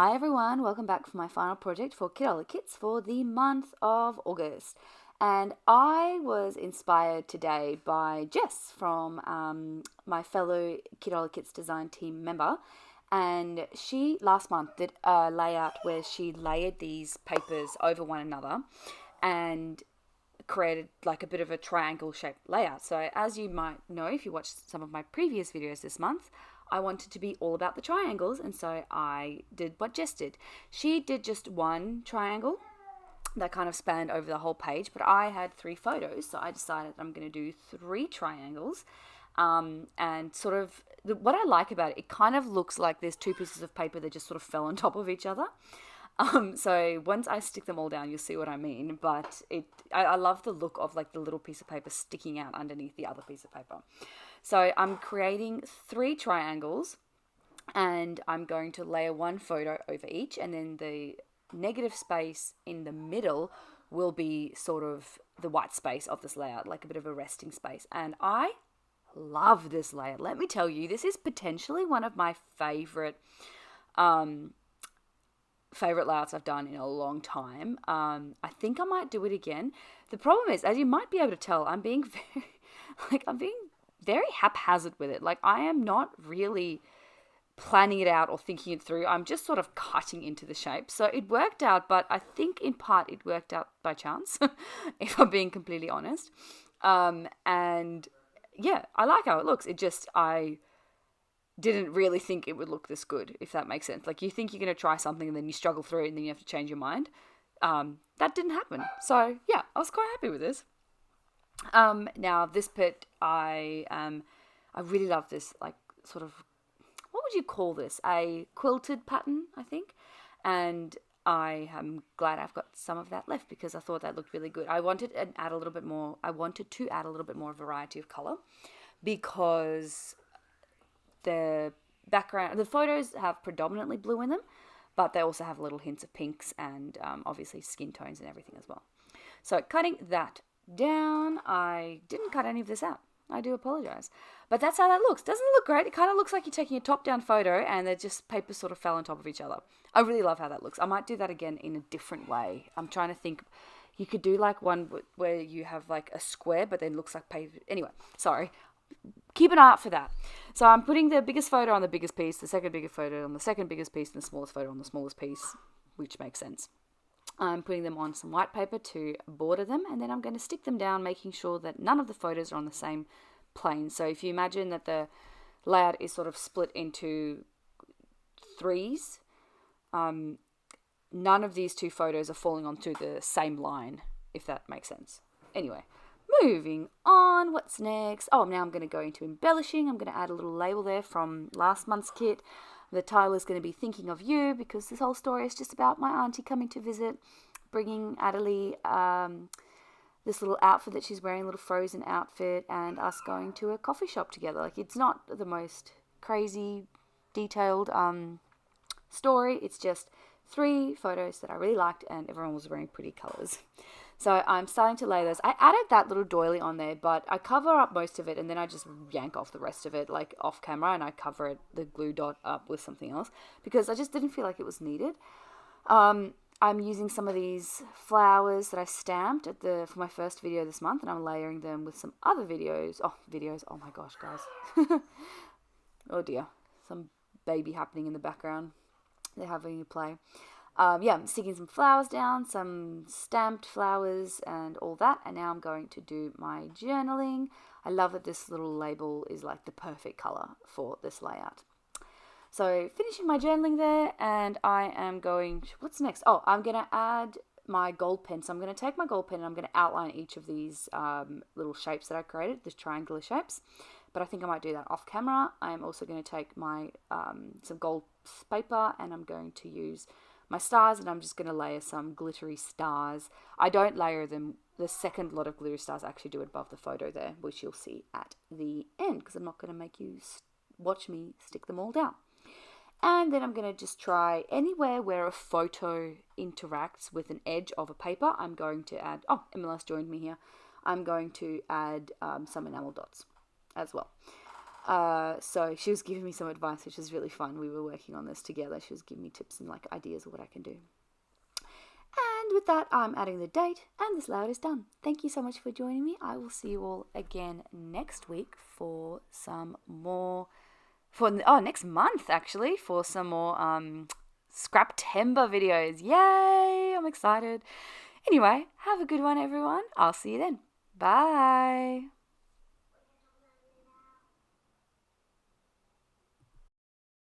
Hi everyone, welcome back for my final project for Kitaholic Kits for the month of August. And I was inspired today by Jess from my fellow Kitaholic Kits design team member. And she last month did a layout where she layered these papers over one another and created like a bit of a triangle shaped layout. So as you might know if you watched some of my previous videos this month, I wanted to be all about the triangles, and so I did what Jess did. She did just one triangle that kind of spanned over the whole page, but I had 3 photos, so I decided I'm going to do 3 triangles. And sort of what I like about it, it kind of looks like there's 2 pieces of paper that just sort of fell on top of each other. So once I stick them all down, you'll see what I mean. But I love the look of like the little piece of paper sticking out underneath the other piece of paper. So I'm creating 3 triangles, and I'm going to layer 1 photo over each, and then the negative space in the middle will be sort of the white space of this layout, like a bit of a resting space. And I love this layout. Let me tell you, this is potentially one of my favorite layouts I've done in a long time. I think I might do it again. The problem is, as you might be able to tell, I'm being very haphazard with it. Like, I am not really planning it out or thinking it through. I'm just sort of cutting into the shape. So it worked out, but I think in part it worked out by chance, if I'm being completely honest. And yeah, I like how it looks. I didn't really think it would look this good, if that makes sense. Like, you think you're going to try something and then you struggle through it and then you have to change your mind. That didn't happen. So yeah, I was quite happy with this. Now this bit, I really love this, like, sort of, what would you call this? A quilted pattern, I think. And I am glad I've got some of that left because I thought that looked really good. I wanted to add a little bit more variety of color because the background, the photos have predominantly blue in them, but they also have little hints of pinks and obviously skin tones and everything as well. So cutting that down, I didn't cut any of this out. I do apologize. But that's how that looks. Doesn't it look great? It kind of looks like you're taking a top-down photo and they're just papers sort of fell on top of each other. I really love how that looks. I might do that again in a different way. I'm trying to think. You could do like one where you have like a square but then looks like paper. Anyway, sorry. Keep an eye out for that. So I'm putting the biggest photo on the biggest piece, the second biggest photo on the second biggest piece, and the smallest photo on the smallest piece, which makes sense. I'm putting them on some white paper to border them, and then I'm going to stick them down, making sure that none of the photos are on the same plane. So if you imagine that the layout is sort of split into 3s, none of these 2 photos are falling onto the same line, if that makes sense. Anyway, moving on, what's next? Oh, now I'm going to go into embellishing. I'm going to add a little label there from last month's kit. The title is going to be Thinking of You, because this whole story is just about my auntie coming to visit, bringing Adelie this little outfit that she's wearing, a little frozen outfit, and us going to a coffee shop together. Like, it's not the most crazy, detailed story. It's just 3 photos that I really liked, and everyone was wearing pretty colours. So I'm starting to lay those. I added that little doily on there, but I cover up most of it and then I just yank off the rest of it, like off camera, and I cover it, the glue dot, up with something else because I just didn't feel like it was needed. I'm using some of these flowers that I stamped for my first video this month, and I'm layering them with some other videos. Oh my gosh, guys. Oh dear. Some baby happening in the background. They're having a play. I'm sticking some flowers down, some stamped flowers and all that. And now I'm going to do my journaling. I love that this little label is like the perfect color for this layout. So finishing my journaling there, and I am going, what's next? Oh, I'm going to add my gold pen. So I'm going to take my gold pen and I'm going to outline each of these little shapes that I created, these triangular shapes. But I think I might do that off camera. I'm also going to take my some gold paper, and I'm going to use my stars, and I'm just going to layer some glittery stars. I don't layer them. The second lot of glittery stars I actually do it above the photo there, which you'll see at the end, because I'm not going to make you watch me stick them all down. And then I'm going to just try anywhere where a photo interacts with an edge of a paper. I'm going to add, Emila's joined me here. I'm going to add some enamel dots as well. So she was giving me some advice, which was really fun. We were working on this together. She was giving me tips and like ideas of what I can do. And with that, I'm adding the date, and this layout is done. Thank you so much for joining me. I will see you all again next week for some more, next month actually, for some more Scraptember videos. Yay! I'm excited. Anyway, have a good one, everyone. I'll see you then. Bye.